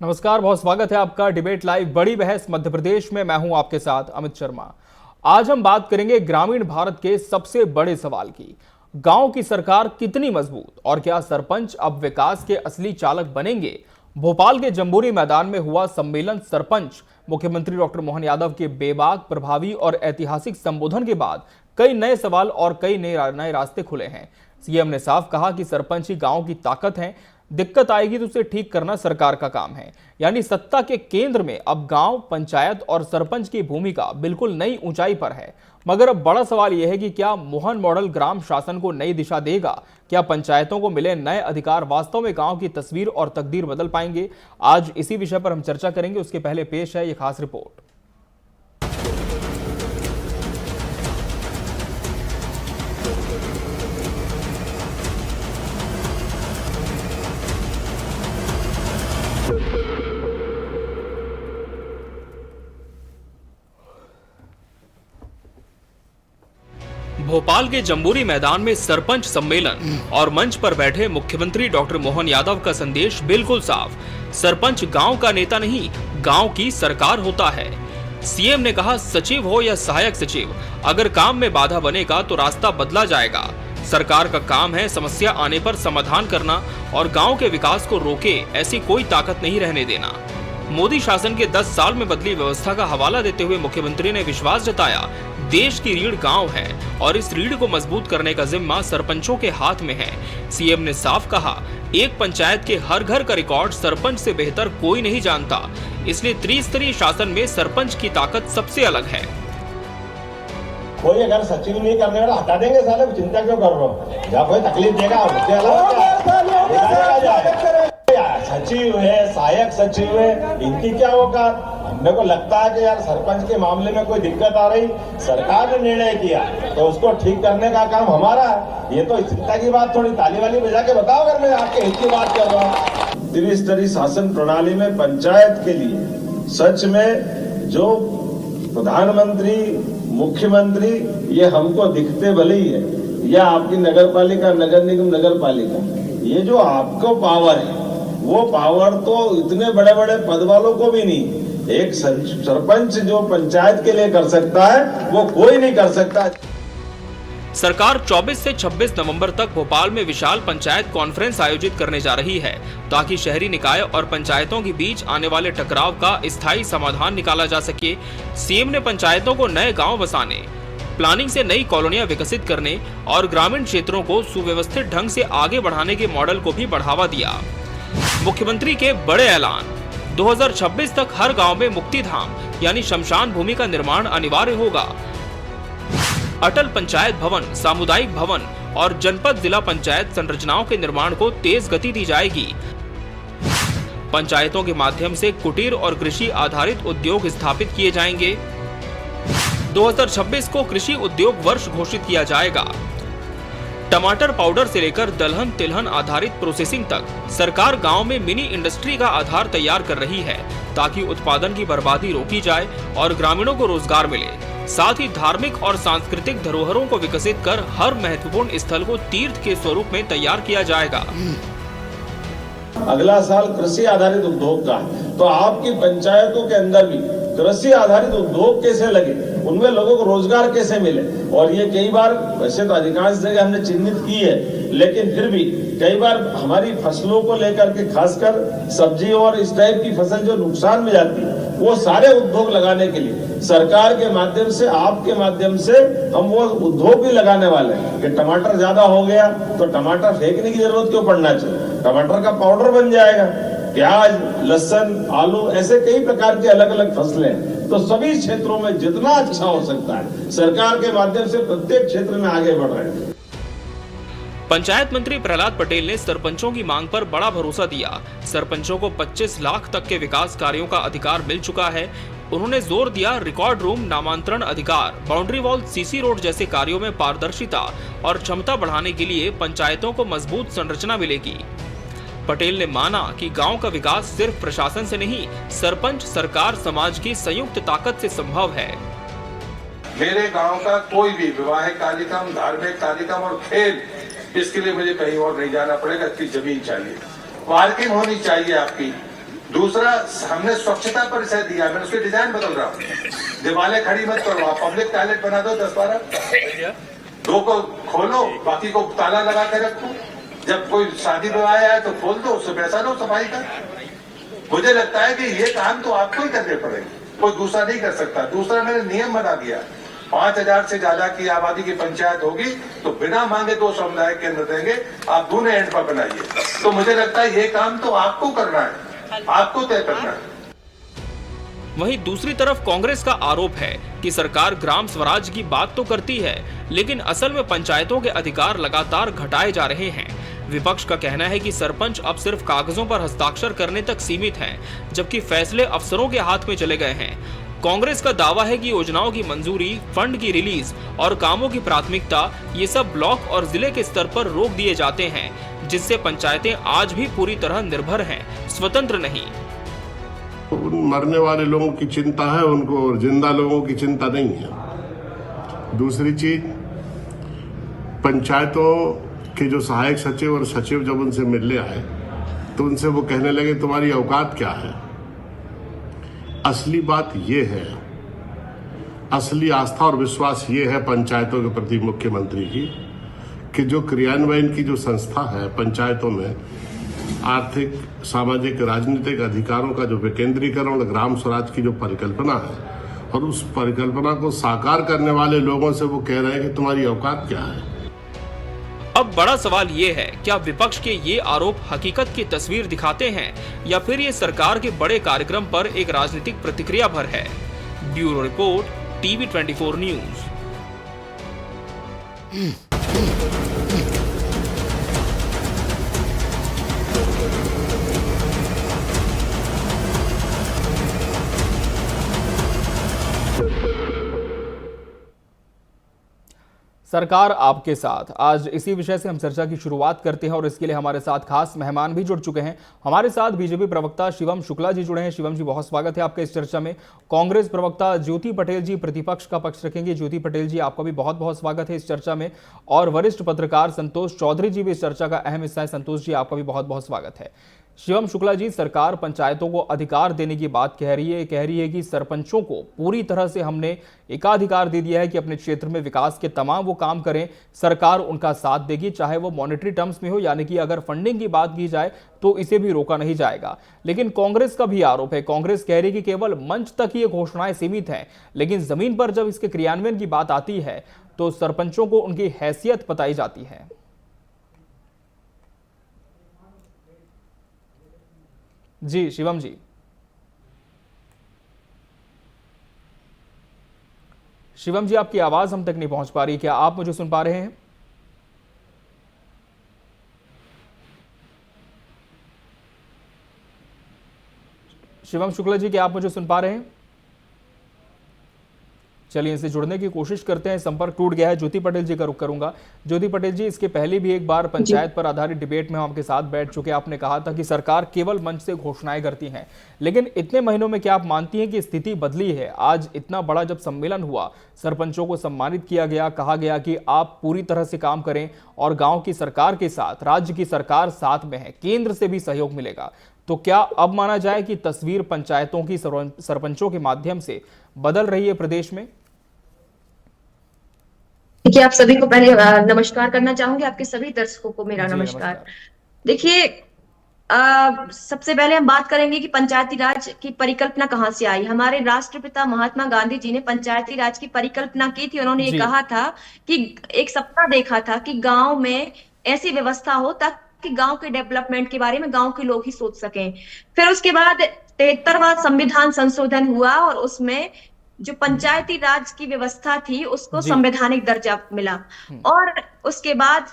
नमस्कार, बहुत स्वागत है आपका डिबेट लाइव बड़ी बहस मध्य प्रदेश में। मैं हूं आपके साथ अमित शर्मा। आज हम बात करेंगे ग्रामीण भारत के सबसे बड़े सवाल की। गांव की सरकार कितनी मजबूत और क्या सरपंच अब विकास के असली चालक बनेंगे? भोपाल के जंबूरी मैदान में हुआ सम्मेलन सरपंच। मुख्यमंत्री डॉक्टर मोहन यादव के बेबाक, प्रभावी और ऐतिहासिक संबोधन के बाद कई नए सवाल और कई नए रास्ते खुले हैं। सीएम ने साफ कहा कि सरपंच ही गांव की ताकत है, दिक्कत आएगी तो उसे ठीक करना सरकार का काम है। यानी सत्ता के केंद्र में अब गांव, पंचायत और सरपंच की भूमिका बिल्कुल नई ऊंचाई पर है। मगर अब बड़ा सवाल यह है कि क्या मोहन मॉडल ग्राम शासन को नई दिशा देगा? क्या पंचायतों को मिले नए अधिकार वास्तव में गांव की तस्वीर और तकदीर बदल पाएंगे? आज इसी विषय पर हम चर्चा करेंगे। उसके पहले पेश है यह खास रिपोर्ट। भोपाल के जंबूरी मैदान में सरपंच सम्मेलन और मंच पर बैठे मुख्यमंत्री डॉक्टर मोहन यादव का संदेश बिल्कुल साफ। सरपंच गांव का नेता नहीं, गांव की सरकार होता है। सीएम ने कहा, सचिव हो या सहायक सचिव, अगर काम में बाधा बनेगा तो रास्ता बदला जाएगा। सरकार का काम है समस्या आने पर समाधान करना और गांव के विकास को रोके ऐसी कोई ताकत नहीं रहने देना। मोदी शासन के 10 साल में बदली व्यवस्था का हवाला देते हुए मुख्यमंत्री ने विश्वास जताया, देश की रीढ़ गांव है और इस रीढ़ को मजबूत करने का जिम्मा सरपंचों के हाथ में है। सीएम ने साफ कहा, एक पंचायत के हर घर का रिकॉर्ड सरपंच से बेहतर कोई नहीं जानता, इसलिए त्रिस्तरीय शासन में सरपंच की ताकत सबसे अलग है। कोई अगर सचिव नहीं करने वाला हटा देंगे साले, चिंता क्यों कर रहे हो? या कोई तकलीफ देगा उसके अलावा सचिव है, सहायक सचिव है, इनकी क्या होगा? मेरे को लगता है कि यार सरपंच के मामले में कोई दिक्कत आ रही, सरकार ने निर्णय किया तो उसको ठीक करने का काम हमारा है। ये तो चिंता की बात थोड़ी ताली वाली बजा के बताओ अगर मैं आपके हित की बात कर रहा हूँ। त्रिस्तरीय शासन प्रणाली में पंचायत के लिए सच में जो प्रधानमंत्री, मुख्यमंत्री, ये हमको दिखते भले ही है, या आपकी नगर पालिका, नगर निगम, नगर पालिका, ये जो आपको पावर है वो पावर तो इतने बड़े बड़े पद वालों को भी नहीं। एक सरपंच जो पंचायत के लिए कर सकता है वो कोई नहीं कर सकता। सरकार 24 से 26 नवंबर तक भोपाल में विशाल पंचायत कॉन्फ्रेंस आयोजित करने जा रही है ताकि शहरी निकाय और पंचायतों के बीच आने वाले टकराव का स्थायी समाधान निकाला जा सके। सीएम ने पंचायतों को नए गांव बसाने, प्लानिंग से नई कॉलोनियां विकसित करने और ग्रामीण क्षेत्रों को सुव्यवस्थित ढंग से आगे बढ़ाने के मॉडल को भी बढ़ावा दिया। मुख्यमंत्री के बड़े ऐलान, 2026 तक हर गांव में मुक्ति धाम यानी शमशान भूमि का निर्माण अनिवार्य होगा। अटल पंचायत भवन, सामुदायिक भवन और जनपद जिला पंचायत संरचनाओं के निर्माण को तेज गति दी जाएगी। पंचायतों के माध्यम से कुटीर और कृषि आधारित उद्योग स्थापित किए जाएंगे। 2026 को कृषि उद्योग वर्ष घोषित किया जाएगा। टमाटर पाउडर से लेकर दलहन तिलहन आधारित प्रोसेसिंग तक सरकार गांव में मिनी इंडस्ट्री का आधार तैयार कर रही है ताकि उत्पादन की बर्बादी रोकी जाए और ग्रामीणों को रोजगार मिले। साथ ही धार्मिक और सांस्कृतिक धरोहरों को विकसित कर हर महत्वपूर्ण स्थल को तीर्थ के स्वरूप में तैयार किया जाएगा। अगला साल कृषि आधारित उद्योग का, तो आपकी पंचायतों के अंदर भी कृषि आधारित उद्योग कैसे लगे, उनमें लोगों को रोजगार कैसे मिले। और ये कई बार, वैसे तो अधिकांश जगह हमने चिन्हित की है, लेकिन फिर भी कई बार हमारी फसलों को लेकर के, खासकर सब्जी और इस टाइप की फसल जो नुकसान में जाती है, वो सारे उद्योग लगाने के लिए सरकार के माध्यम से, आपके माध्यम से हम वो उद्योग भी लगाने वाले हैं कि टमाटर ज्यादा हो गया तो टमाटर फेंकने की जरूरत क्यों पड़ना चाहिए, टमाटर का पाउडर बन जाएगा। प्याज, लहसुन, आलू, ऐसे कई प्रकार की अलग अलग फसलें हैं। तो सभी क्षेत्रों में जितना अच्छा हो सकता है सरकार के माध्यम से प्रत्येक क्षेत्र में आगे बढ़ रहे हैं। पंचायत मंत्री प्रहलाद पटेल ने सरपंचों की मांग पर बड़ा भरोसा दिया। सरपंचों को 25 लाख तक के विकास कार्यों का अधिकार मिल चुका है। उन्होंने जोर दिया, रिकॉर्ड रूम, नामांतरण अधिकार, बाउंड्री वॉल, सीसी रोड जैसे कार्यों में पारदर्शिता और क्षमता बढ़ाने के लिए पंचायतों को मजबूत संरचना मिलेगी। पटेल ने माना कि गांव का विकास सिर्फ प्रशासन से नहीं, सरपंच, सरकार, समाज की संयुक्त ताकत से संभव है। मेरे गांव का कोई भी विवाहिक कार्यक्रम, धार्मिक कार्यक्रम और खेल, इसके लिए मुझे कहीं और नहीं जाना पड़ेगा। इसकी जमीन चाहिए, पार्किंग होनी चाहिए आपकी, दूसरा, हमने स्वच्छता परिचय दिया, मैं उसके डिजाइन बदल रहा हूँ। दीवारें खड़ी मत करो, आप पब्लिक टॉयलेट बना दो 10-12, 2 को खोलो, बाकी को ताला लगा के रखो। जब कोई शादी विवाह आए तो खोल दो, उससे पैसा लो सफाई का। मुझे लगता है कि ये काम तो आपको ही करने पड़ेंगे, कोई दूसरा नहीं कर सकता। दूसरा, मैंने नियम बना दिया, 5000 से ज्यादा की आबादी की पंचायत होगी तो बिना मांगे 2 समुदाय केंद्र देंगे, आप दोनों एंड पर बनाइए। तो मुझे लगता है ये काम तो आपको करना है, आपको तय करना है। वहीं दूसरी तरफ कांग्रेस का आरोप है कि सरकार ग्राम स्वराज की बात तो करती है, लेकिन असल में पंचायतों के अधिकार लगातार घटाए जा रहे हैं। विपक्ष का कहना है कि सरपंच अब सिर्फ कागजों पर हस्ताक्षर करने तक सीमित हैं, जबकि फैसले अफसरों के हाथ में चले गए हैं। कांग्रेस का दावा है कि योजनाओं की मंजूरी, फंड की रिलीज और कामों की प्राथमिकता ये सब ब्लॉक और जिले के स्तर पर रोक दिए जाते हैं, जिससे पंचायतें आज भी पूरी तरह निर्भर हैं, स्वतंत्र नहीं। उन मरने वाले लोगों की चिंता है उनको, और जिंदा लोगों की चिंता नहीं है। दूसरी चीज, पंचायतों के जो सहायक सचिव और सचिव जब उनसे मिलने आए तो उनसे वो कहने लगे तुम्हारी औकात क्या है। असली बात ये है, असली आस्था और विश्वास ये है पंचायतों के प्रति मुख्यमंत्री की, कि जो क्रियान्वयन की जो संस्था है पंचायतों में, आर्थिक, सामाजिक, राजनीतिक अधिकारों का जो विकेंद्रीकरण, ग्राम स्वराज की जो परिकल्पना है, और उस परिकल्पना को साकार करने वाले लोगों से वो कह रहे हैं कि तुम्हारी औकात क्या है। अब बड़ा सवाल ये है, क्या विपक्ष के ये आरोप हकीकत की तस्वीर दिखाते हैं या फिर ये सरकार के बड़े कार्यक्रम पर एक राजनीतिक प्रतिक्रिया भर है। Bureau report, TV 24 news. सरकार आपके साथ, आज इसी विषय से हम चर्चा की शुरुआत करते हैं और इसके लिए हमारे साथ खास मेहमान भी जुड़ चुके हैं। हमारे साथ बीजेपी प्रवक्ता शिवम शुक्ला जी जुड़े हैं। शिवम जी, बहुत स्वागत है आपका इस चर्चा में। कांग्रेस प्रवक्ता ज्योति पटेल जी प्रतिपक्ष का पक्ष रखेंगे। ज्योति पटेल जी, आपका भी बहुत बहुत स्वागत है इस चर्चा में। और वरिष्ठ पत्रकार संतोष चौधरी जी भी इस चर्चा का अहम हिस्सा है। संतोष जी, आपका भी बहुत बहुत स्वागत है। शिवम शुक्ला जी, सरकार पंचायतों को अधिकार देने की बात कह रही है कि सरपंचों को पूरी तरह से हमने एकाधिकार दे दिया है कि अपने क्षेत्र में विकास के तमाम वो काम करें, सरकार उनका साथ देगी, चाहे वो मॉनेटरी टर्म्स में हो, यानी कि अगर फंडिंग की बात की जाए तो इसे भी रोका नहीं जाएगा। लेकिन कांग्रेस का भी आरोप है, कांग्रेस कह रही है कि केवल मंच तक ये घोषणाएं सीमित हैं, लेकिन जमीन पर जब इसके क्रियान्वयन की बात आती है तो सरपंचों को उनकी हैसियत बताई जाती है। जी शिवम जी। शिवम जी, आपकी आवाज हम तक नहीं पहुंच पा रही, क्या आप मुझे सुन पा रहे हैं? शिवम शुक्ला जी, क्या आप मुझे सुन पा रहे हैं? चलिए इनसे जुड़ने की कोशिश करते हैं। संपर्क टूट गया है। ज्योति पटेल जी का रुख करूंगा। ज्योति पटेल जी, इसके पहले भी एक बार पंचायत पर आधारित डिबेट में हम आपके साथ बैठ चुके। आपने कहा था कि सरकार केवल मंच से घोषणाएं करती हैं, लेकिन इतने महीनों में क्या आप मानती हैं कि स्थिति बदली है? आज इतना बड़ा जब सम्मेलन हुआ, सरपंचों को सम्मानित किया गया, कहा गया कि आप पूरी तरह से काम करें और गाँव की सरकार के साथ राज्य की सरकार साथ में है, केंद्र से भी सहयोग मिलेगा, तो क्या अब माना जाए कि तस्वीर पंचायतों की सरपंचों के माध्यम से बदल रही है प्रदेश में? देखिए, आप सभी को पहले नमस्कार करना चाहूंगी, आपके सभी दर्शकों को मेरा नमस्कार। देखिए, सबसे पहले हम बात करेंगे कि पंचायती राज की परिकल्पना कहाँ से आई। हमारे राष्ट्रपिता महात्मा गांधी जी ने पंचायती राज की परिकल्पना की थी। उन्होंने ये कहा था कि एक सपना देखा था कि गांव में ऐसी व्यवस्था हो ताकि गांव के डेवलपमेंट के बारे में गांव के लोग ही सोच सकें। फिर उसके बाद 73वां संविधान संशोधन हुआ और उसमें जो पंचायती राज की व्यवस्था थी उसको संवैधानिक दर्जा मिला। और उसके बाद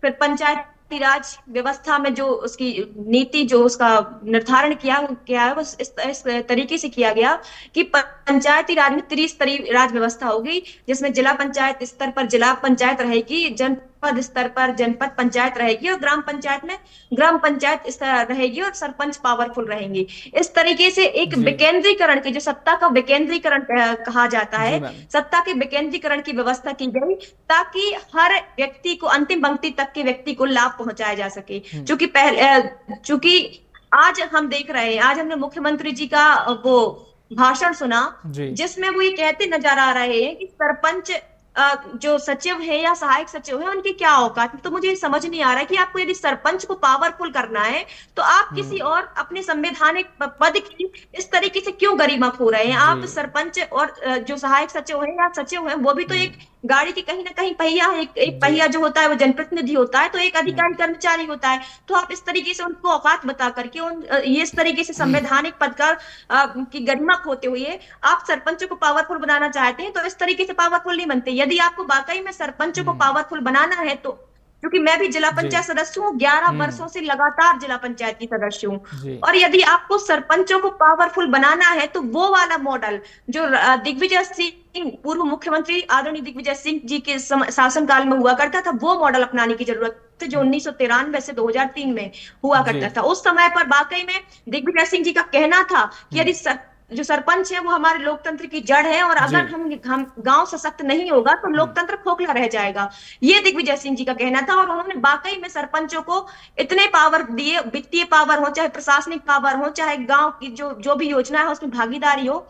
फिर पंचायती राज व्यवस्था में जो उसकी नीति, जो उसका निर्धारण किया है, वो इस तरीके से किया गया कि पंचायती राज में त्रिस्तरीय राज व्यवस्था होगी, जिसमें जिला पंचायत स्तर पर जिला पंचायत रहेगी, जनपद स्तर पर जनपद पंचायत रहेगी और ग्राम पंचायत में ग्राम पंचायत स्तर रहेगी और सरपंच पावरफुल रहेंगे। इस तरीके से एक विकेंद्रीकरण की, जो सत्ता का विकेंद्रीकरण कहा जाता है, सत्ता के विकेंद्रीकरण की व्यवस्था की गई ताकि हर व्यक्ति को, अंतिम पंक्ति तक के व्यक्ति को लाभ पहुंचाया जा सके। चूंकि आज हम देख रहे हैं, आज हमने मुख्यमंत्री जी का वो भाषण सुना, जी जिसमें वो ये कहते नजर आ रहे हैं कि सरपंच जो सचिव है या सहायक सचिव है उनकी क्या औकात है। तो मुझे ये समझ नहीं आ रहा है कि आपको यदि सरपंच को पावरफुल करना है तो आप किसी और अपने संवैधानिक पद की इस तरीके से क्यों गरिमा खो रहे हैं। आप जी सरपंच और जो सहायक सचिव है या सचिव है वो भी तो एक गाड़ी की कहीं ना कहीं पहिया है, एक जी पहिया जो होता है वो जनप्रतिनिधि होता है, तो एक अधिकारी कर्मचारी होता है। तो आप इस तरीके से उनको औकात बता करके ये इस तरीके से संवैधानिक पद का की गरिमा खोते हुए आप सरपंचों को पावरफुल बनाना चाहते हैं, तो इस तरीके से पावरफुल नहीं बनते। यदि आपको वाकई में सरपंचों को पावरफुल बनाना है तो, क्योंकि मैं भी जिला जी पंचायत सदस्य हूँ, 11 वर्षों से लगातार जिला पंचायत की सदस्य हूँ, जी और यदि आपको सरपंचों को पावरफुल बनाना है तो वो वाला मॉडल जो दिग्विजय सिंह पूर्व मुख्यमंत्री आदरणीय दिग्विजय सिंह जी के शासनकाल में हुआ करता था, वो मॉडल अपनाने की जरूरत है जो 1993 से 2003 में हुआ जी करता था। उस समय पर वाकई में दिग्विजय सिंह जी का कहना था कि यदि जो सरपंच है वो हमारे लोकतंत्र की जड़ है, और जी अगर हम गांव सशक्त नहीं होगा तो लोकतंत्र खोखला रह जाएगा, ये दिग्विजय सिंह जी का कहना था। और उन्होंने वाकई में सरपंचों को इतने पावर दिए, वित्तीय पावर हो चाहे प्रशासनिक पावर हो चाहे गांव की जो भी योजना है उसमें भागीदारी हो।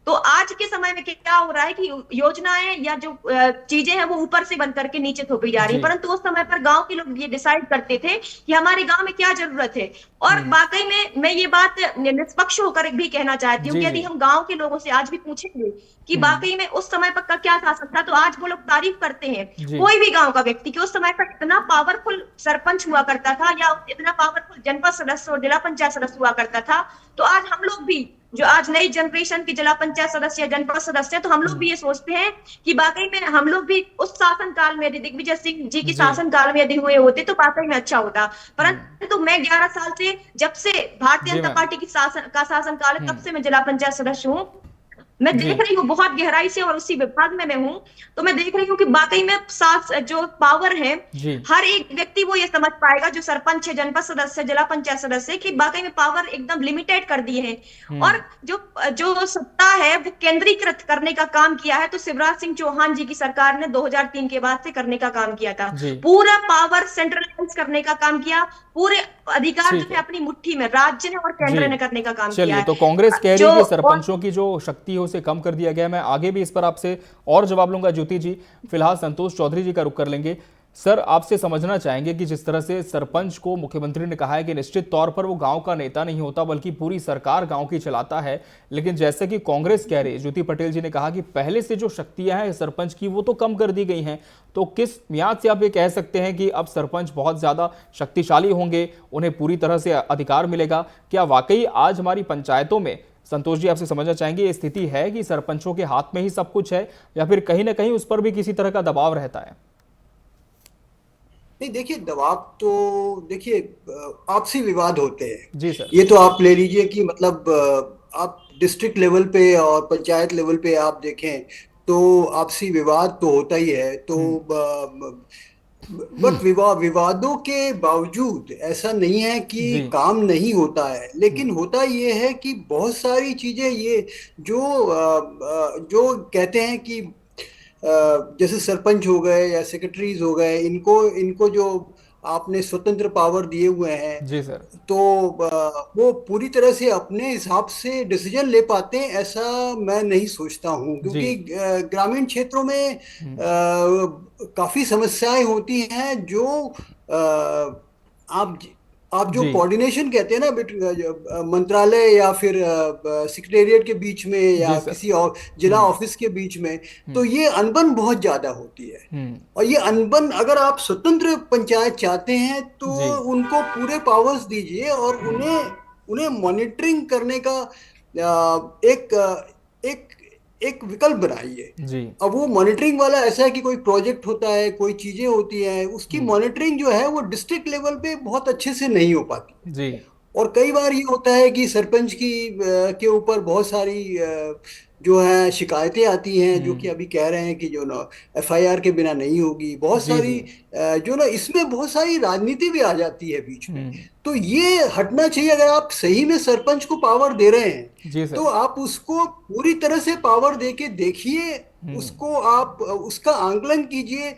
तो आज के समय में क्या हो रहा है कि योजनाएं या जो चीजें हैं वो ऊपर से बन करके नीचे थोपी जा रही है, जी परंतु उस समय पर गांव के लोग ये डिसाइड करते थे कि हमारे गांव में क्या जरूरत है। और वाकई में मैं ये बात निष्पक्ष होकर भी कहना चाहती हूँ जी कि यदि जी हम गांव के लोगों से आज भी पूछेंगे कि वाकई में उस समय पर का क्या शासन था, तो आज वो लोग तारीफ करते हैं जी कोई भी गांव का व्यक्ति कि उस समय पर इतना पावरफुल सरपंच हुआ करता था या इतना पावरफुल जनपद सदस्य और जिला पंचायत सदस्य हुआ करता था। तो आज हम लोग भी जो आज नई जनरेशन के जिला पंचायत सदस्य या जनपद सदस्य, तो हम लोग भी ये सोचते हैं कि वाकई में हम लोग भी उस शासन काल में यदि दिग्विजय सिंह जी के जी शासन काल में यदि हुए होते तो वाकई में अच्छा होता। परंतु मैं 11 साल से, जब से भारतीय जी जनता मैम पार्टी की शासन काल है, तब से मैं जिला पंचायत सदस्य हूँ, मैं जी देख रही हूँ बहुत गहराई से, और उसी विभाग में मैं हूँ, तो मैं देख रही हूँ कि वाकई में साथ जो पावर है जी हर एक व्यक्ति वो ये समझ पाएगा जो सरपंच है, जनपद सदस्य, जिला पंचायत सदस्य, कि वाकई में पावर एकदम लिमिटेड कर दिए हैं। और जो जो सत्ता है वो केंद्रीकृत करने का काम किया है, तो शिवराज सिंह चौहान जी की सरकार ने 2003 के बाद से करने का काम किया था। जी पूरा पावर सेंट्रलाइज करने का काम किया, पूरे अधिकार जो ठीक है है अपनी मुट्ठी में राज्य ने और जी केंद्र ने करने का काम किया चलिए, है। तो कांग्रेस कह रही जो है कि और सरपंचों की जो शक्ति है उसे कम कर दिया गया है। मैं आगे भी इस पर आपसे और जवाब लूंगा ज्योति जी, फिलहाल संतोष चौधरी जी का रुख कर लेंगे। सर, आपसे समझना चाहेंगे कि जिस तरह से सरपंच को मुख्यमंत्री ने कहा है कि निश्चित तौर पर वो गांव का नेता नहीं होता बल्कि पूरी सरकार गांव की चलाता है, लेकिन जैसे कि कांग्रेस कह रही है, ज्योति पटेल जी ने कहा कि पहले से जो शक्तियां हैं सरपंच की वो तो कम कर दी गई हैं, तो किस मियाद से आप ये कह सकते हैं कि अब सरपंच बहुत ज्यादा शक्तिशाली होंगे, उन्हें पूरी तरह से अधिकार मिलेगा? क्या वाकई आज हमारी पंचायतों में, संतोष जी आपसे समझना चाहेंगे, ये स्थिति है कि सरपंचों के हाथ में ही सब कुछ है या फिर कहीं ना कहीं उस पर भी किसी तरह का दबाव रहता है? नहीं, देखिए दबाव तो देखिए आपसी विवाद होते हैं। जी सर। ये तो आप ले लीजिए कि मतलब आप डिस्ट्रिक्ट लेवल पे और पंचायत लेवल पे आप देखें तो आपसी विवाद तो होता ही है। तो बट विवादों के बावजूद ऐसा नहीं है कि जी काम नहीं होता है, लेकिन होता ये है कि बहुत सारी चीजें ये जो कहते हैं कि जैसे सरपंच हो गए या सेक्रेटरीज हो गए, इनको जो आपने स्वतंत्र पावर दिए हुए हैं, जी सर। तो वो पूरी तरह से अपने हिसाब से डिसीजन ले पाते हैं, ऐसा मैं नहीं सोचता हूँ। जी क्योंकि ग्रामीण क्षेत्रों में काफी समस्याएं होती हैं जो आप जो जी कोऑर्डिनेशन कहते हैं ना, मंत्रालय या फिर सेक्रेटेरिएट के बीच में या जी सर। किसी और जिला ऑफिस के बीच में, तो ये अनबन बहुत ज्यादा होती है। और ये अनबन, अगर आप स्वतंत्र पंचायत चाहते हैं तो जी उनको पूरे पावर्स दीजिए और उन्हें मॉनिटरिंग करने का एक एक विकल्प बनाइए। जी अब वो मॉनिटरिंग वाला ऐसा है कि कोई प्रोजेक्ट होता है, कोई चीजें होती हैं, उसकी मॉनिटरिंग जो है वो डिस्ट्रिक्ट लेवल पे बहुत अच्छे से नहीं हो पाती। जी और कई बार ये होता है कि सरपंच के ऊपर बहुत सारी जो है शिकायतें आती हैं, जो कि अभी कह रहे हैं कि जो ना एफआईआर के बिना नहीं होगी। बहुत जी सारी जी जो ना इसमें बहुत सारी राजनीति भी आ जाती है बीच में। तो ये हटना चाहिए। अगर आप सही में सरपंच को पावर दे रहे हैं जी सर। तो आप उसको पूरी तरह से पावर दे के देखिए, उसको आप उसका आंकलन कीजिए।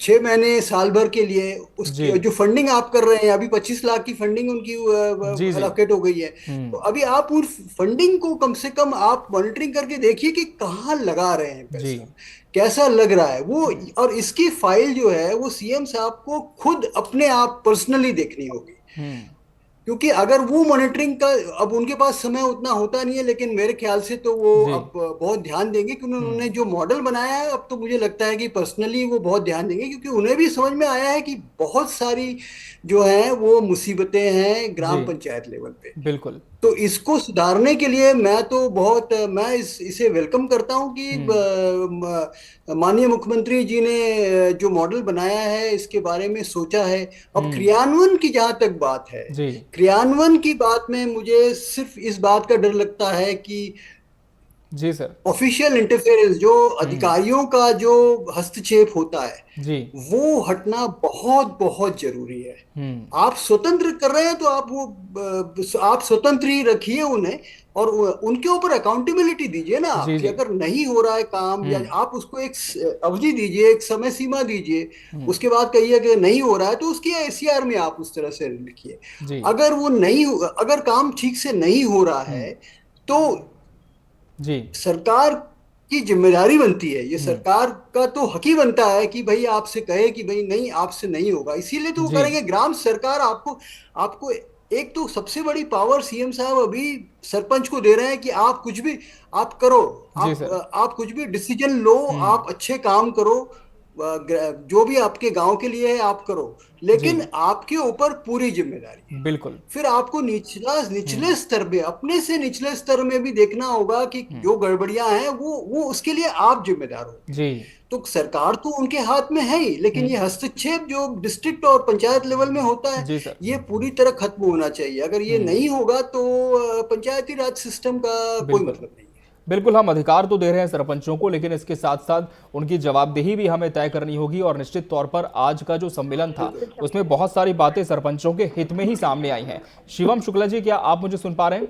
6 महीने साल भर के लिए उसकी जी जो फंडिंग आप कर रहे हैं, अभी 25 लाख की फंडिंग उनकी जी जी एलोकेट हो गई है। तो अभी आप उस फंडिंग को कम से कम आप मॉनिटरिंग करके देखिए कि कहाँ लगा रहे हैं जी पैसा, कैसा लग रहा है वो। और इसकी फाइल जो है वो सीएम साहब को खुद अपने आप पर्सनली देखनी होगी, हम्म क्योंकि अगर वो मॉनिटरिंग का, अब उनके पास समय उतना होता नहीं है, लेकिन मेरे ख्याल से तो वो जी अब बहुत ध्यान देंगे, क्योंकि उन्होंने जो मॉडल बनाया है अब तो मुझे लगता है कि पर्सनली वो बहुत ध्यान देंगे, क्योंकि उन्हें भी समझ में आया है कि बहुत सारी जो है वो मुसीबतें हैं जी ग्राम पंचायत लेवल पे। बिल्कुल तो इसको सुधारने के लिए मैं इसे वेलकम करता हूं कि माननीय मुख्यमंत्री जी ने जो मॉडल बनाया है इसके बारे में सोचा है। अब हम्म क्रियान्वयन की जहां तक बात है, जी क्रियान्वयन की बात में मुझे सिर्फ इस बात का डर लगता है कि जी सर ऑफिशियल इंटरफेरेंस, जो हम्म अधिकारियों का जो हस्तक्षेप होता है, जी वो हटना बहुत बहुत जरूरी है। हम्म आप स्वतंत्र कर रहे हैं तो आप स्वतंत्र ही रखिए उन्हें, और उनके ऊपर अकाउंटेबिलिटी दीजिए ना आप, जी कि जी अगर नहीं हो रहा है काम, या हम्म आप उसको एक अवधि दीजिए, एक समय सीमा दीजिए। हम्म उसके बाद कहिए कि नहीं हो रहा है, तो उसकी एसीआर में आप उस तरह से लिखिए। जी अगर काम ठीक से नहीं हो रहा हम्म है तो जी सरकार की जिम्मेदारी बनती है, ये हम्म सरकार का तो हक ही बनता है कि भाई आपसे कहे कि भाई नहीं, आपसे नहीं होगा, इसीलिए तो वो जी करेंगे। ग्राम सरकार आपको आपको एक तो सबसे बड़ी पावर सीएम साहब अभी सरपंच को दे रहे हैं कि आप कुछ भी आप करो, जी सर आप कुछ भी डिसीजन लो, हम्म आप अच्छे काम करो, जो भी आपके गांव के लिए है आप करो, जी लेकिन आपके ऊपर पूरी जिम्मेदारी है। बिल्कुल फिर आपको हम्म निचले स्तर पे, अपने से निचले स्तर में भी देखना होगा कि हम्म जो गड़बड़ियां हैं वो उसके लिए आप जिम्मेदार हो। जी तो सरकार तो उनके हाथ में है ही, लेकिन हम्म ये हस्तक्षेप जो डिस्ट्रिक्ट और पंचायत लेवल में होता है, जी सर ये पूरी तरह खत्म होना चाहिए। अगर ये हम्म नहीं होगा तो पंचायती राज सिस्टम का कोई बिल्कुल मतलब नहीं है। बिल्कुल हम अधिकार तो दे रहे हैं सरपंचों को, लेकिन इसके साथ साथ उनकी जवाबदेही भी हमें तय करनी होगी। और निश्चित तौर पर आज का जो सम्मेलन था उसमें बहुत सारी बातें सरपंचों के हित में ही सामने आई हैं। शिवम शुक्ला जी, क्या आप मुझे सुन पा रहे हैं?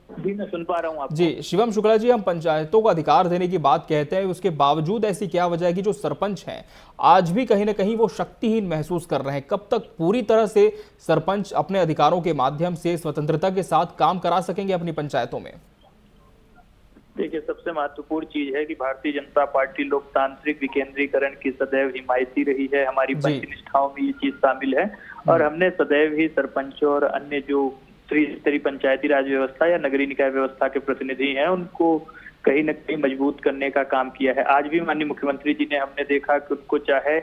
जी मैं सुन पा रहा हूँ आपको। जी शिवम शुक्ला जी, हम पंचायतों को अधिकार देने की बात कहते हैं, उसके बावजूद ऐसी क्या वजह है कि जो सरपंच हैं आज भी कहीं ना कहीं वो शक्तिहीन महसूस कर रहे हैं? कब तक पूरी तरह से सरपंच अपने अधिकारों के माध्यम से स्वतंत्रता के साथ काम करा सकेंगे अपनी पंचायतों में? देखिए, सबसे महत्वपूर्ण चीज है कि भारतीय जनता पार्टी लोकतांत्रिक विकेंद्रीकरण की सदैव हिमायती रही है। हमारी जी। पंच निष्ठाओं में ये चीज शामिल है, और हमने सदैव ही सरपंचों और अन्य जो त्रिस्तरीय पंचायती राज व्यवस्था या नगरीय निकाय व्यवस्था के प्रतिनिधि हैं उनको कहीं न कहीं मजबूत करने का काम किया है। आज भी माननीय मुख्यमंत्री जी ने, हमने देखा कि उनको चाहे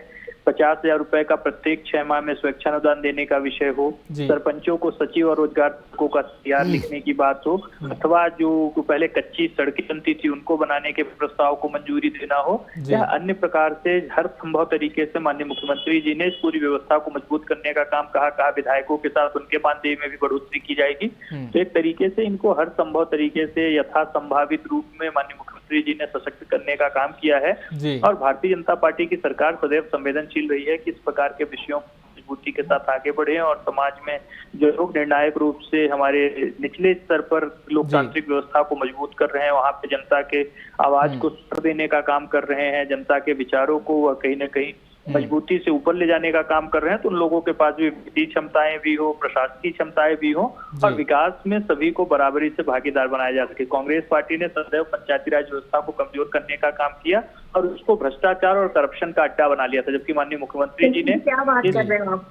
50,000 रुपए का प्रत्येक 6 माह में स्वेच्छानुदान देने का विषय हो, जी। सरपंचों को सचिव और रोजगार को का तैयार लिखने की बात हो, अथवा जो पहले कच्ची सड़कें बनती थी उनको बनाने के प्रस्ताव को मंजूरी देना हो, जी। या अन्य प्रकार से हर संभव तरीके से माननीय मुख्यमंत्री जी ने इस पूरी व्यवस्था को मजबूत करने का काम कहा विधायकों के साथ उनके मानदेय में भी बढ़ोतरी की जाएगी। तो एक तरीके से इनको हर संभव तरीके से यथा संभावित रूप में माननीय मुख्यमंत्री जी ने सशक्त करने का काम किया है। जी। और भारतीय जनता पार्टी की सरकार सदैव संवेदनशील रही है कि इस प्रकार के विषयों मजबूती के साथ आगे बढ़े, और समाज में जो लोग निर्णायक रूप से हमारे निचले स्तर पर लोकतांत्रिक व्यवस्था को मजबूत कर रहे हैं, वहां पे जनता के आवाज को स्वर देने का काम कर रहे हैं, जनता के विचारों को कहीं न कहीं मजबूती से ऊपर ले जाने का काम कर रहे हैं, तो उन लोगों के पास भी वित्तीय क्षमताएं भी हो, प्रशासकीय क्षमताएं भी हो, और विकास में सभी को बराबरी से भागीदार बनाया जा सके। कांग्रेस पार्टी ने सदैव पंचायती राज व्यवस्था को कमजोर करने का काम किया और उसको भ्रष्टाचार और करप्शन का अड्डा बना लिया था, जबकि माननीय मुख्यमंत्री जी ने क्या बात कर रहे हो आप?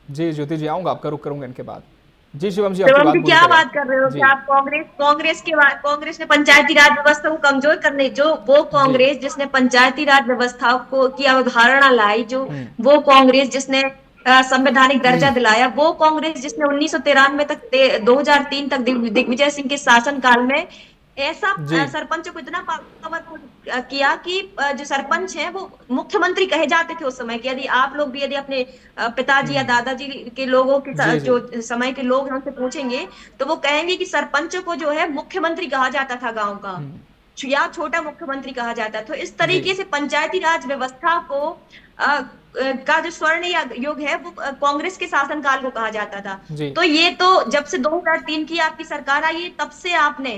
जी ज्योति जी, आऊंगा आपका रुख करूंगा इनके बाद। जी शिवम जी, शिवम आपकी जी, बात क्या पूरी बात करें। कर रहे हो जी। कि आप कांग्रेस ने पंचायती राज व्यवस्था को कमजोर करने, जो वो कांग्रेस जिसने पंचायती राज व्यवस्था को की अवधारणा लाई, जो वो कांग्रेस जिसने संवैधानिक दर्जा दिलाया, वो कांग्रेस जिसने 1993 तक 2003 तक दिग्विजय सिंह के शासन काल में ऐसा सरपंचों को इतना पावरफुल किया कि जो सरपंच हैं वो मुख्यमंत्री कहे जाते थे उस समय। कि यदि आप लोग भी यदि अपने पिताजी या दादाजी के लोगों के साथ, जो समय के लोग हैं उनसे पूछेंगे तो वो कहेंगे कि सरपंच को जो है मुख्यमंत्री कहा जाता था गांव का, या छोटा मुख्यमंत्री कहा जाता। तो इस तरीके से पंचायती राज व्यवस्था को का जो स्वर्ण युग है वो कांग्रेस के शासनकाल को कहा जाता था। तो ये तो जब से 2003 की आपकी सरकार आई है तब से आपने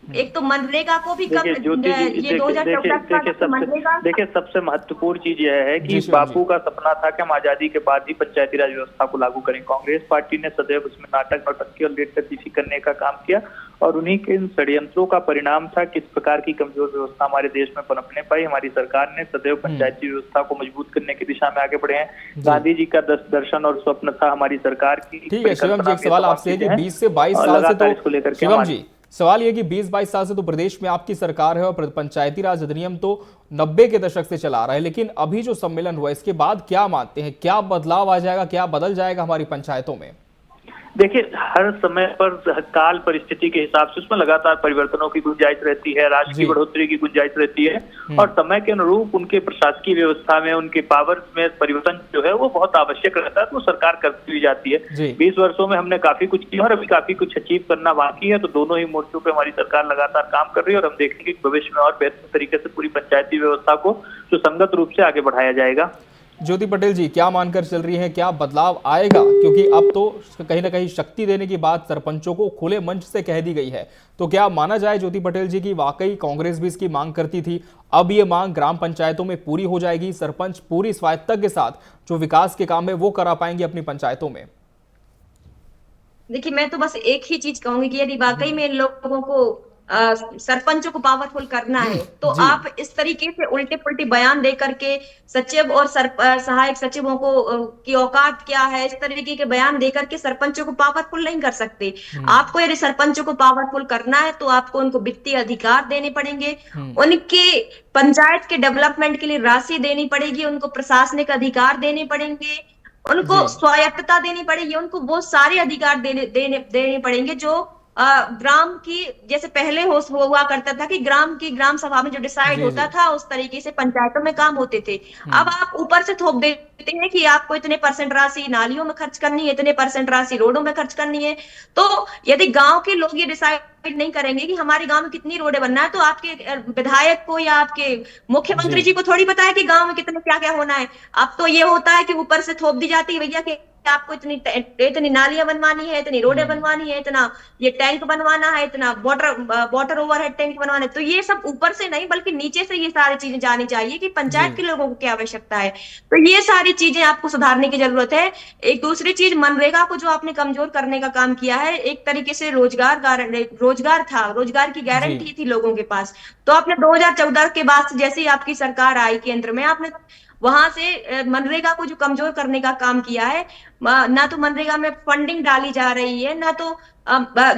एक तो मनरेगा को भी कम, देखिए ज्योति जी, ये 2014 मनरेगा। देखिए सबसे महत्वपूर्ण चीज यह है कि जी, शिवम बापू का सपना था कि हम आजादी के बाद ही पंचायती राज व्यवस्था को लागू करें। कांग्रेस पार्टी ने सदैव उसमें नाटक नौटंकी और लेटकतीफी करने का काम किया और उन्हीं के इन षड्यंत्रों का परिणाम था किस प्रकार की कमजोर व्यवस्था हमारे देश में पनपने पाई। हमारी सरकार ने सदैव पंचायती व्यवस्था को मजबूत करने की दिशा में आगे बढ़े हैं। गांधी जी का दर्शन और स्वप्न था हमारी सरकार की। ठीक है शिवम जी, एक सवाल आपसे है कि 20 से 22 साल से तो शिवम जी सवाल ये कि 20-22 साल से तो प्रदेश में आपकी सरकार है और पंचायती राज अधिनियम तो 90 के दशक से चला रहा है, लेकिन अभी जो सम्मेलन हुआ इसके बाद क्या मानते हैं, क्या बदलाव आ जाएगा, क्या बदल जाएगा हमारी पंचायतों में? देखिए हर समय पर काल परिस्थिति के हिसाब से उसमें लगातार परिवर्तनों की गुंजाइश रहती है, राष्ट्र की बढ़ोतरी की गुंजाइश रहती है और समय के अनुरूप उनके प्रशासकीय व्यवस्था में उनके पावर में परिवर्तन जो है वो बहुत आवश्यक रहता है, तो सरकार करती हुई जाती है। 20 वर्षों में हमने काफी कुछ किया और अभी काफी कुछ अचीव करना बाकी है, तो दोनों ही मोर्चों पे हमारी सरकार लगातार काम कर रही है और हम देखेंगे कि भविष्य में और बेहतर तरीके से पूरी पंचायती व्यवस्था को सुसंगत रूप से आगे बढ़ाया जाएगा। ज्योति पटेल जी क्या मानकर चल रही हैं, क्या बदलाव आएगा? क्योंकि अब तो कहीं ना कहीं शक्ति देने की बात सरपंचों को खुले मंच से कह दी गई है, तो क्या माना जाए ज्योति पटेल जी की वाकई कांग्रेस भी इसकी मांग करती थी, अब ये मांग ग्राम पंचायतों में पूरी हो जाएगी, सरपंच पूरी स्वायत्तता के साथ जो विकास के काम है वो करा पाएंगे अपनी पंचायतों में? देखिए मैं तो बस एक ही चीज कहूंगी कि यदि वाकई में लोगों को सरपंचों को पावरफुल करना है तो आप इस तरीके से उल्टे पुल्टे बयान दे करके सचिव और सहायक सचिवों को की औकात क्या है, इस तरीके के बयान दे करके सरपंचों को पावरफुल नहीं कर सकते। आपको यदि सरपंचों को पावरफुल करना है तो आपको उनको वित्तीय अधिकार देने पड़ेंगे, उनके पंचायत के डेवलपमेंट के लिए राशि देनी पड़ेगी, उनको प्रशासनिक अधिकार देने पड़ेंगे, उनको स्वायत्तता देनी पड़ेगी, उनको वो सारे अधिकार देने पड़ेंगे जो ग्राम की जैसे पहले हुआ करता था कि ग्राम सभा में जो डिसाइड होता था उस तरीके से पंचायतों में काम होते थे। अब आप ऊपर से थोप देते हैं कि आपको इतने परसेंट राशि नालियों में खर्च करनी है, इतने परसेंट राशि रोडों में खर्च करनी है। तो यदि गांव के लोग ये डिसाइड नहीं करेंगे कि हमारे गांव में कितनी रोडें बनना है, तो आपके विधायक को या आपके मुख्यमंत्री जी को थोड़ी पता है कि गांव में कितना क्या क्या होना है। अब तो ये होता है कि ऊपर से थोप दी जाती है भैया कि आपको इतनी नालियां बनवानी है, इतनी रोडें बनवानी है, इतना ये टैंक बनवाना है, इतना वाटर ओवरहेड टैंक बनवाना है। तो ये सब ऊपर से नहीं बल्कि नीचे से ये सारी चीजें जानी चाहिए कि पंचायत के लोगों को क्या आवश्यकता है। तो ये सारी चीजें आपको सुधारने की जरूरत है। एक दूसरी चीज मनरेगा को जो आपने कमजोर करने का काम किया है, एक तरीके से रोजगार था, रोजगार की गारंटी थी लोगों के पास। तो आपने 2014 के बाद से जैसे ही आपकी सरकार आई केंद्र में, आपने वहां से मनरेगा को जो कमजोर करने का काम किया है, ना तो मनरेगा में फंडिंग डाली जा रही है, ना तो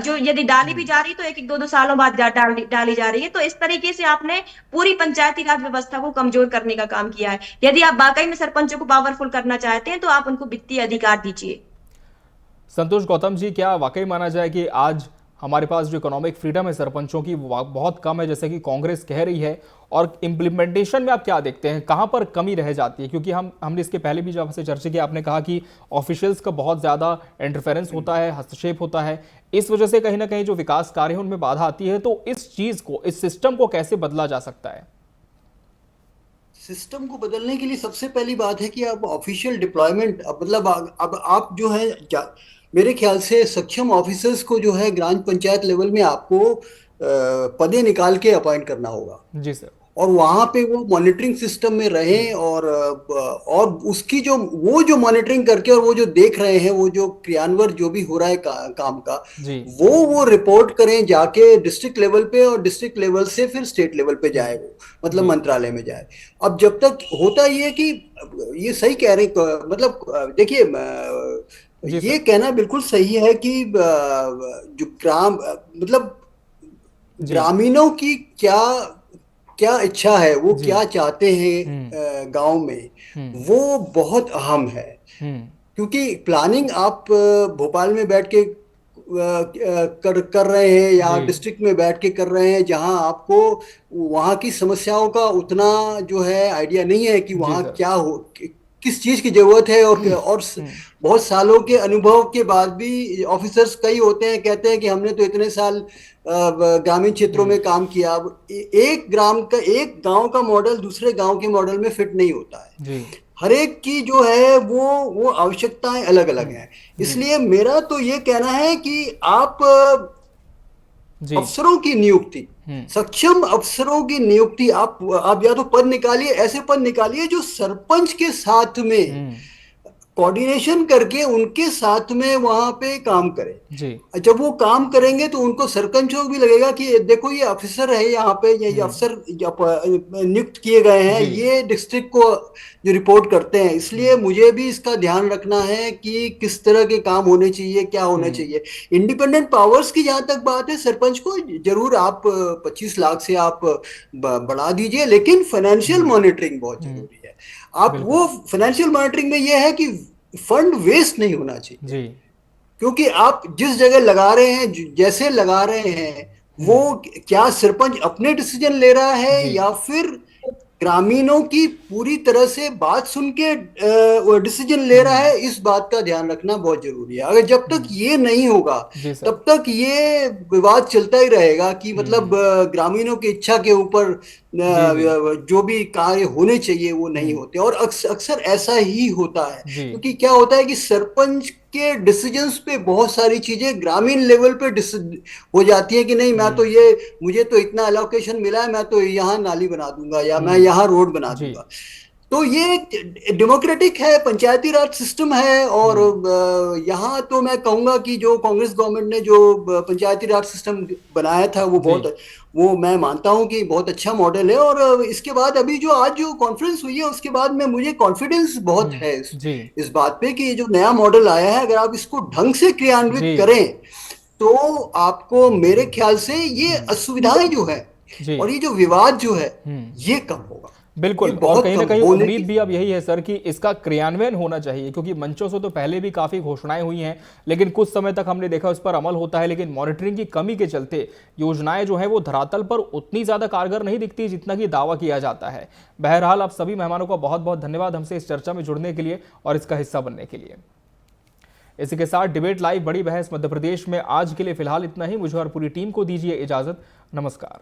जो यदि डाली भी जा रही तो 1-2 सालों बाद डाली जा रही है। तो इस तरीके से आपने पूरी पंचायती राज व्यवस्था को कमजोर करने का काम किया है। यदि आप वाकई में सरपंचों को पावरफुल करना चाहते हैं तो आप उनको वित्तीय अधिकार दीजिए। संतोष गौतम जी, क्या वाकई माना जाए कि आज हमारे पास जो इकोनॉमिक फ्रीडम है सरपंचों की वो बहुत कम है जैसे कि कांग्रेस कह रही है, और इम्प्लीमेंटेशन में आप क्या देखते हैं, कहां पर कमी रह जाती है? क्योंकि हमने इसके पहले भी जब आपसे चर्चा की, आपने कहा कि ऑफिशियल्स का बहुत ज़्यादा इंटरफेरेंस होता है, हस्तक्षेप होता है, इस वजह से कहीं ना कहीं जो विकास कार्य है उनमें बाधा आती है। तो इस चीज़ को, इस सिस्टम को कैसे बदला जा सकता है? सिस्टम को बदलने के लिए सबसे पहली बात है कि अब ऑफिशियल डिप्लॉयमेंट, मतलब अब आप जो है मेरे ख्याल से सक्षम ऑफिसर्स को जो है ग्राम पंचायत लेवल में आपको पदे निकाल के अपॉइंट करना होगा। जी सर। और वहां पे वो मॉनिटरिंग सिस्टम में रहें और उसकी जो मॉनिटरिंग करके और वो जो देख रहे हैं, वो जो क्रियान्वयन जो भी हो रहा है काम का, वो रिपोर्ट करें जाके डिस्ट्रिक्ट लेवल पे, और डिस्ट्रिक्ट लेवल से फिर स्टेट लेवल पे जाए, वो मतलब मंत्रालय में जाए। अब जब तक होता ये कि ये सही कह रहे, मतलब देखिए ये कहना बिल्कुल सही है कि जो मतलब ग्रामीणों की क्या इच्छा है, वो क्या चाहते हैं गांव में, वो बहुत अहम है। क्योंकि प्लानिंग आप भोपाल में बैठ के कर रहे हैं या डिस्ट्रिक्ट में बैठ के कर रहे हैं, जहां आपको वहां की समस्याओं का उतना जो है आइडिया नहीं है कि वहां क्या हो, किस चीज की जरूरत है। और बहुत सालों के अनुभव के बाद भी ऑफिसर्स कई होते हैं, कहते हैं कि हमने तो इतने साल ग्रामीण क्षेत्रों में काम किया। एक गांव का मॉडल दूसरे गांव के मॉडल में फिट नहीं होता है। हर एक की जो है वो आवश्यकताएं अलग अलग हैं। इसलिए मेरा तो ये कहना है कि आप जी। अफसरों की नियुक्ति, सक्षम अफसरों की नियुक्ति, आप या तो पद निकालिए, ऐसे पद निकालिए जो सरपंच के साथ में कोऑर्डिनेशन करके उनके साथ में वहां पे काम करें। जी। जब वो काम करेंगे तो उनको सरपंचों को भी लगेगा कि देखो ये ऑफिसर है यहाँ पे, ये अफसर नियुक्त किए गए हैं, जी। ये डिस्ट्रिक्ट को जो रिपोर्ट करते हैं, इसलिए मुझे भी इसका ध्यान रखना है कि किस तरह के काम होने चाहिए, क्या होने चाहिए। इंडिपेंडेंट पावर्स की जहां तक बात है, सरपंच को जरूर आप 25 लाख से आप बढ़ा दीजिए, लेकिन फाइनेंशियल मॉनिटरिंग बहुत जरूरी है। आप वो फाइनेंशियल मॉनिटरिंग में ये है कि फंड वेस्ट नहीं होना चाहिए। जी। क्योंकि आप जिस जगह लगा रहे हैं, जैसे लगा रहे हैं, वो क्या सरपंच अपने डिसीजन ले रहा है या फिर ग्रामीणों की पूरी तरह से बात सुन के डिसीजन ले रहा है, इस बात का ध्यान रखना बहुत जरूरी है। अगर जब तक ये नहीं होगा तब तक ये विवाद चलता ही रहेगा कि मतलब ग्रामीणों की इच्छा के ऊपर जो भी कार्य होने चाहिए वो नहीं होते, और अक्सर ऐसा ही होता है। क्योंकि क्या होता है कि सरपंच के डिसीजंस पे बहुत सारी चीजें ग्रामीण लेवल पे हो जाती है कि नहीं, मैं तो मुझे तो इतना अलोकेशन मिला है, मैं तो यहाँ नाली बना दूंगा या मैं यहाँ रोड बना दूंगा। तो ये डेमोक्रेटिक है, पंचायती राज सिस्टम है, और यहाँ तो मैं कहूंगा कि जो कांग्रेस गवर्नमेंट ने जो पंचायती राज सिस्टम बनाया था वो मैं मानता हूं कि बहुत अच्छा मॉडल है। और इसके बाद अभी आज जो कॉन्फ्रेंस हुई है उसके बाद में मुझे कॉन्फिडेंस बहुत है इस बात पे कि ये जो नया मॉडल आया है, अगर आप इसको ढंग से क्रियान्वित करें तो आपको, मेरे ख्याल से ये असुविधाएं जो है और ये जो विवाद जो है ये कम होगा। बिल्कुल, और कहीं ना कहीं उम्मीद भी अब यही है सर कि इसका क्रियान्वयन होना चाहिए, क्योंकि मंचों से तो पहले भी काफी घोषणाएं हुई हैं, लेकिन कुछ समय तक हमने देखा उस पर अमल होता है, लेकिन मॉनिटरिंग की कमी के चलते योजनाएं जो है वो धरातल पर उतनी ज्यादा कारगर नहीं दिखती जितना कि दावा किया जाता है। बहरहाल आप सभी मेहमानों का बहुत बहुत धन्यवाद हमसे इस चर्चा में जुड़ने के लिए और इसका हिस्सा बनने के लिए। इसी के साथ डिबेट लाइव बड़ी बहस मध्य प्रदेश में आज के लिए फिलहाल इतना ही। मुझे और पूरी टीम को दीजिए इजाजत। नमस्कार।